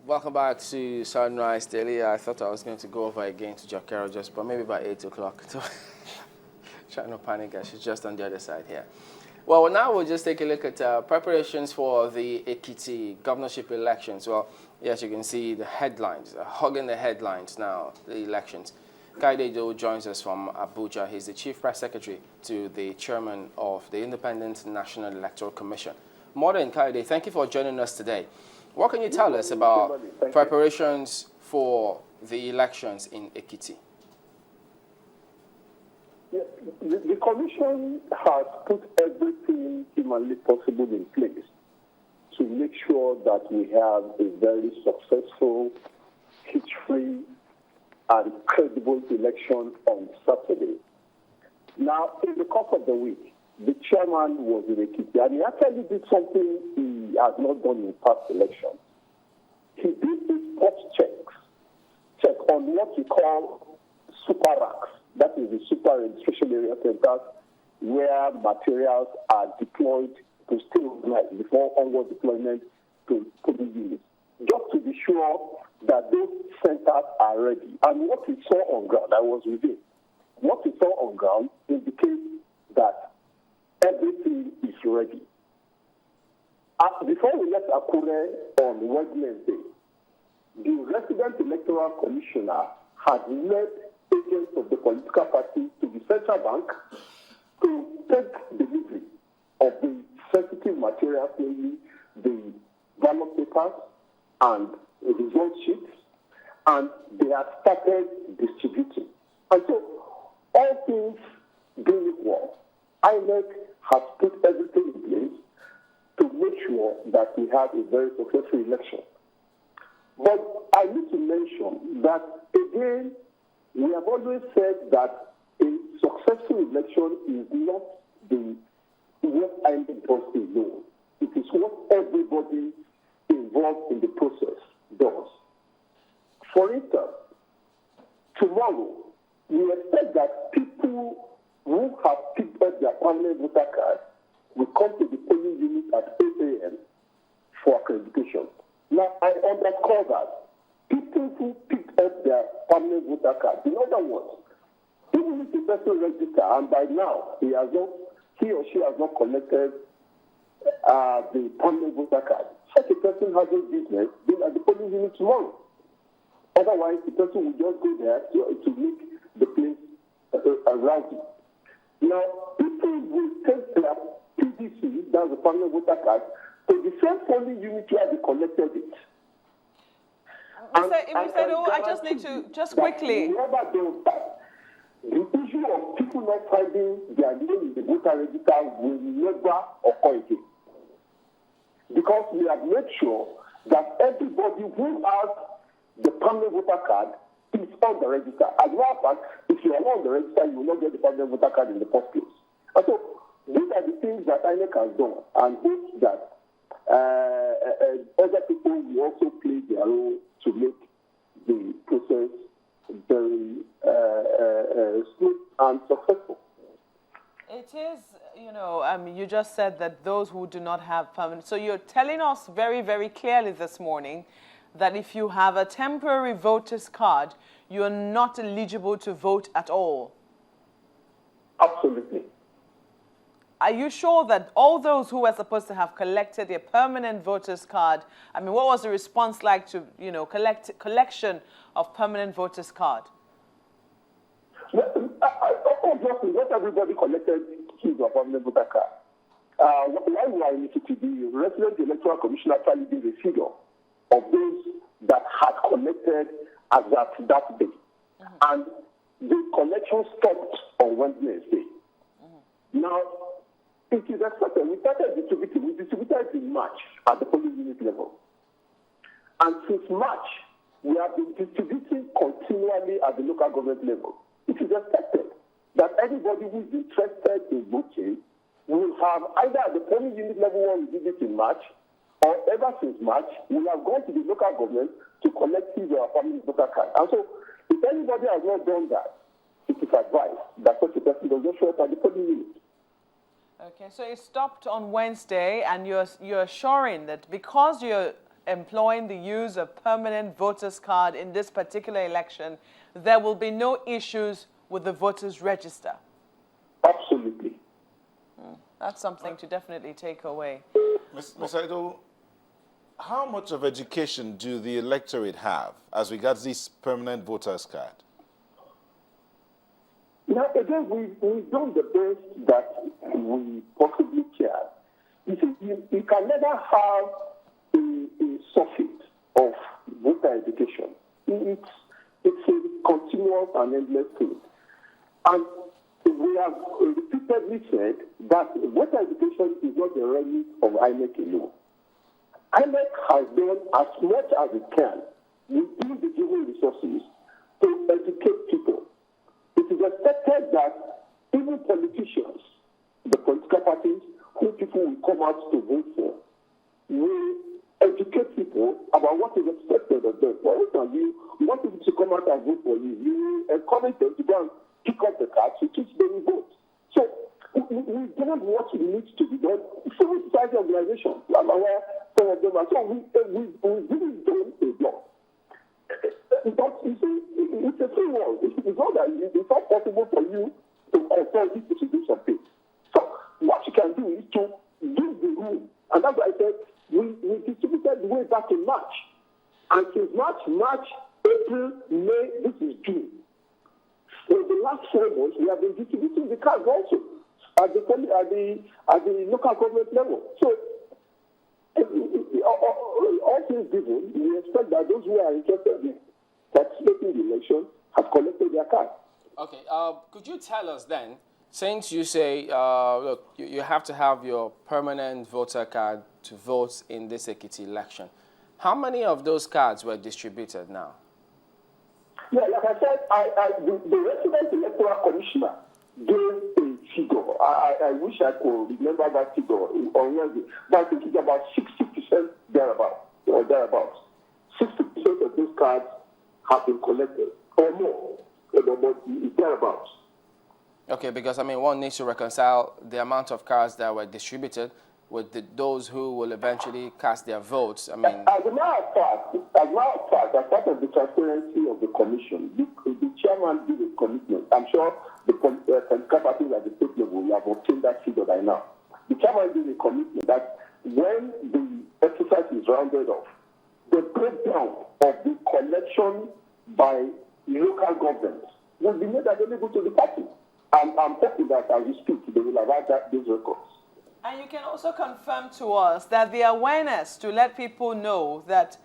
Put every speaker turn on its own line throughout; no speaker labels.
Welcome back to Sunrise Daily. I thought I was going to go over again to Jokero but maybe by 8 o'clock. Trying to panic, she's just on the other side here. Well, now we'll just take a look at preparations for the Ekiti governorship elections. Well, yes, you can see the headlines, hogging the headlines now, the elections. Kayode Idowu joins us from Abuja. He's the Chief Press Secretary to the Chairman of the Independent National Electoral Commission. Morning, Kayode, thank you for joining us today. What can you tell us about preparations for the elections in Ekiti?
Yeah, the Commission has put everything humanly possible in place to make sure that we have a very successful, hitch-free, and credible election on Saturday. Now, in the course of the week, the chairman was in Ekiti, and he actually did something he has not done in past elections. He did this check on what we call super racks. That is the super registration area centers where materials are deployed to stay overnight before onward deployment to polling units, just to be sure that those centers are ready. And what we saw on ground, I was with him, what we saw on ground indicates that everything is ready. Before we left Akure on Wednesday, the resident electoral commissioner had led agents of the political party to the central bank to take delivery of the sensitive materials, namely the ballot papers and the result sheets, and they have started distributing. And so, all things being equal, INEC has put everything in place to make sure that we have a very successful election. But I need to mention that, again, we have always said that a successful election is not what INEC does alone. It is what everybody involved in the process does. For instance, tomorrow, we expect that people who have picked up their permanent voter card will come to the polling unit at 8 a.m. for accreditation. Now, I underscore that. People who picked up their permanent voter card, in other words, even if the person registered and by now he or she has not collected the permanent voter card, such a person has no business being at the polling unit tomorrow. Otherwise, the person will just go there to make the place rowdy. Now, people will take their PVC, that's the permanent voter card, to the same polling unit where they collected it.
I just need to, just quickly.
Whoever does that, the issue of people not finding their name in the voter register will never occur again. Because we have made sure that everybody who has the permanent voter card is on the register. As a matter of fact, if you are not on the register, you will not get the permanent voter card in the first place. And so, these are the things that INEC has done, and hope that other people will also play their role to make the process very smooth and successful.
It is, you just said that those who do not have permanent. So you're telling us very, very clearly this morning that if you have a temporary voter's card, you're not eligible to vote at all.
Absolutely.
Are you sure that all those who were supposed to have collected their permanent voter's card, what was the response like to, collection of permanent voter's card?
Obviously, not everybody collected his or permanent voter card. While we are in Ekiti, the resident electoral commission actually did a figure of those that had collected as at that day. Mm-hmm. And the collection stopped on Wednesday. Mm-hmm. Now, it is expected. We started distributing. We distributed in March at the polling unit level. And since March, we have been distributing continually at the local government level. It is expected that everybody who is interested in voting will have either at the polling unit level when we did it in March, or ever since March, we have gone to the local government to collect his or permanent voter card. And so, if anybody has not done that, it is advised that such a person does not show up at the polling unit.
Okay, so it stopped on Wednesday, and you're assuring that because you're employing the use of permanent voters card in this particular election, there will be no issues with the voters register.
Absolutely.
That's something to definitely take away.
Ms. Idowu, how much of education do the electorate have as regards this permanent voters card?
Now, again, we've done the best that we possibly can. You see, you can never have a surfeit of voter education. It's a continuous and endless thing. And we have repeatedly said that voter education is not the remit of INEC alone. INEC has done as much as it can within the given resources to educate people. It is expected that even politicians, the political parties who people will come out to vote for, will educate people about what is expected of them. For instance, you want people to come out and vote for you. You encourage them to go and pick up the cards to teach them vote. So we've done what needs to be done. Civil society organizations, I'm aware some of them are. So we've really done a lot. But you see, it's a free world. It's not that it's not possible for you to compel people to do something. So what you can do is to give the room. And that's why I said we distributed way back in March. And since March, April, May, this is June. For the last 4 months, we have been distributing the cards also at the local government level. So all things given, we expect that those who are interested in participating in the election have collected their card.
Okay, could you tell us then, since you say, look, you have to have your permanent voter card to vote in this Ekiti election, how many of those cards were distributed now?
Yeah, like I said, the resident electoral commissioner gave a figure. I wish I could remember that figure on Wednesday, but I think it's about 60% thereabouts, or thereabouts. 60% of those cards have been collected, or more, but it's thereabouts.
Okay, because, I mean, one needs to reconcile the amount of cards that were distributed with those who will eventually cast their votes. I mean,
as a matter of fact, as part of the transparency of the commission, the chairman did a commitment. I'm sure the political parties at the state level will have obtained that figure by now. The chairman did a commitment that when the exercise is rounded off, the breakdown of the collection by local governments will be made available to the party. And I'm hoping that as we speak, they will have had those records.
And you can also confirm to us that the awareness to let people know that,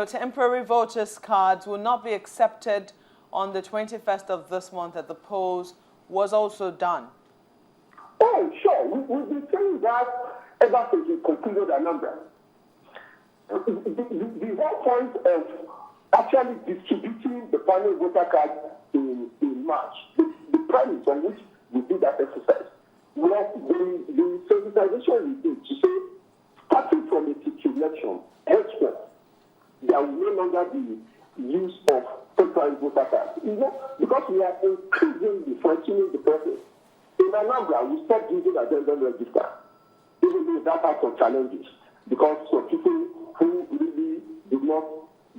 temporary voters' cards will not be accepted on the 21st of this month at the polls was also done.
Oh, sure. We've been saying that ever since we concluded our number. The whole point of actually distributing the panel voter card in March, the premise on which we did that exercise, was the sensitization we did to say, starting from the election, henceforth, there will no longer be use of temporary voter cards. Because we are increasingly fine-tuning the process. In Anambra, we stopped using addendum register, even though that had some challenges, because some people who really did not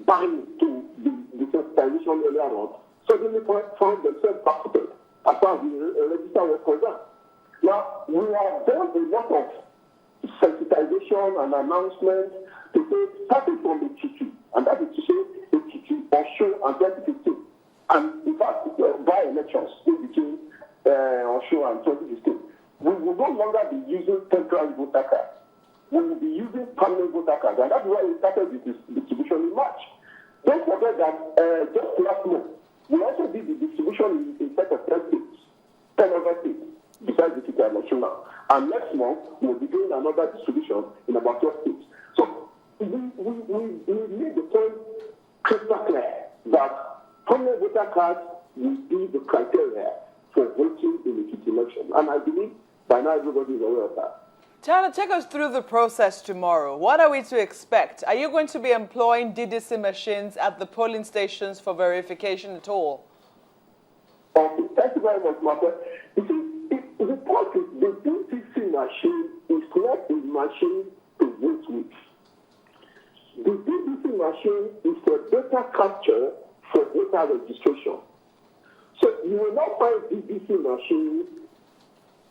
buy into the sensitization earlier on suddenly found themselves backfooted as far as the register was concerned. Now, we have done a lot of sensitization and announcements to say, starting from the T2, and that is to say, the T2 Osho and 2015. And in fact, by elections in between Osho and 2015, we will no longer be using temporary voter cards. We will be using permanent voter cards, and that's why we started with this distribution in March. Don't forget that just last month, we also did the distribution in set of 10 states, 10 other states, besides the Ekiti national. And next month, we'll be doing another distribution in about 12 states. So we made the point crystal clear that permanent voter cards will be the criteria for voting in the Ekiti election. And I believe by now everybody is aware of that.
Tyler, take us through the process tomorrow. What are we to expect? Are you going to be employing DDC machines at the polling stations for verification at all?
Okay, thank you very much, Martha. You see, the point is the DDC machine is not a machine to vote with. The DBC machine is a data capture for voter registration. So you will not find DBC machines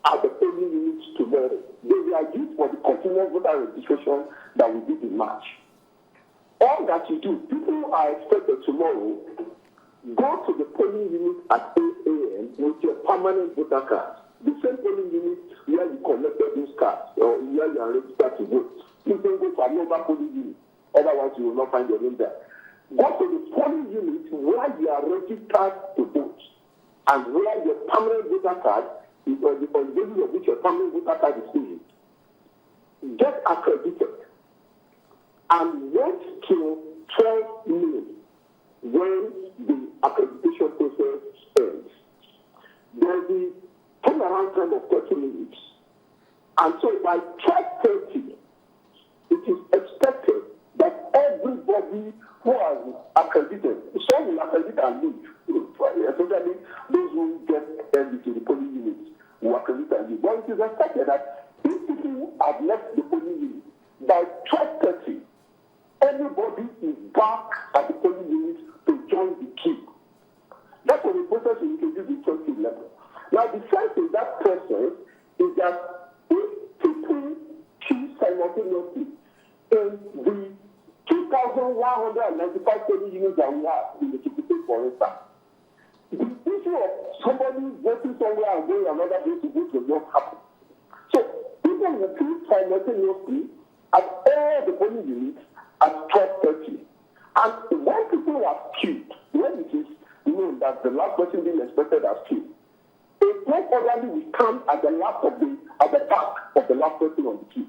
at the polling units tomorrow. They are used for the continuous voter registration that we did in March. All that you do, people are expected tomorrow, go to the polling unit at 8 a.m. with your permanent voter card. The same polling unit where you collected those cards or where you are registered to vote. You can go to another polling unit. Otherwise, you will not find your name there. Go to the polling unit where you are registered to vote and where your permanent voter card is on the basis of which your permanent voter card is issued. Get accredited and wait till 12 noon when the accreditation process ends. There will be turnaround time of 30 minutes. And so by 12:30, it is expected that everybody who has accredited, some will accredit and leave, especially those who get early to the polling units will accredit and leave. But it is expected that if people have left the polling unit, by 12:30, everybody is back at the polling unit to join the queue. That's what the process we introduced in 2011. Now, the sense in that process is that if people choose simultaneously in the 2,195 polling units that we have in the Ekiti State, for instance, the issue of somebody voting somewhere and going another place to vote will not happen. So, people will choose simultaneously at all the polling units at 12:30. And when people are queued, when it is known that the last person being expected as queued, a post orderly will come at the back of the last person on the queue.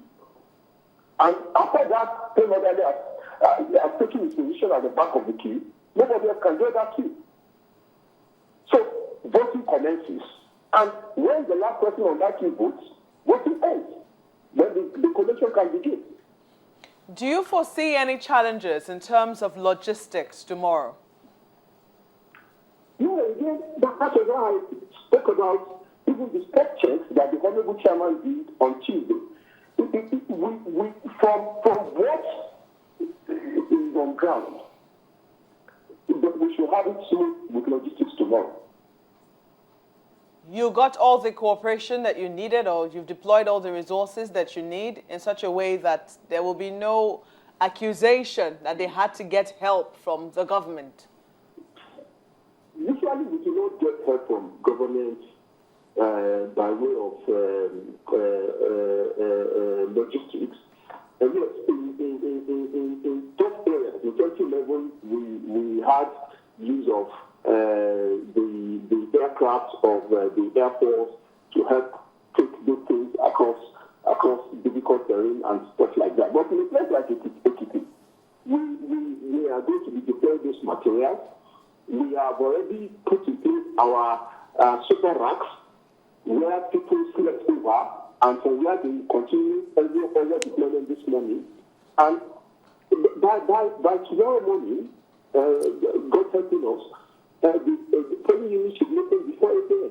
And after that, the orderly has taken his position at the back of the queue, nobody else can get that queue. So voting commences. And when the last person on that queue votes, voting ends. Then the collation can begin.
Do you foresee any challenges in terms of logistics tomorrow?
No, again, that's what I spoke about, even the step checks that the Honorable Chairman did on Tuesday. From what is on ground, we should have it smooth with logistics tomorrow.
You got all the cooperation that you needed, or you've deployed all the resources that you need in such a way that there will be no accusation that they had to get help from the government?
Usually we do not get help from government by way of logistics. And yes, in top areas, in 2011, we had use of the aircraft of the Air Force to help take those things across difficult terrain and stuff like that. But in a place like Ekiti, we are going to be deploying those materials. We have already put in place our super racks where people select over and from where they continue every deployment this morning. And by tomorrow morning, God helping us, the polling unit should be open before 8 a.m.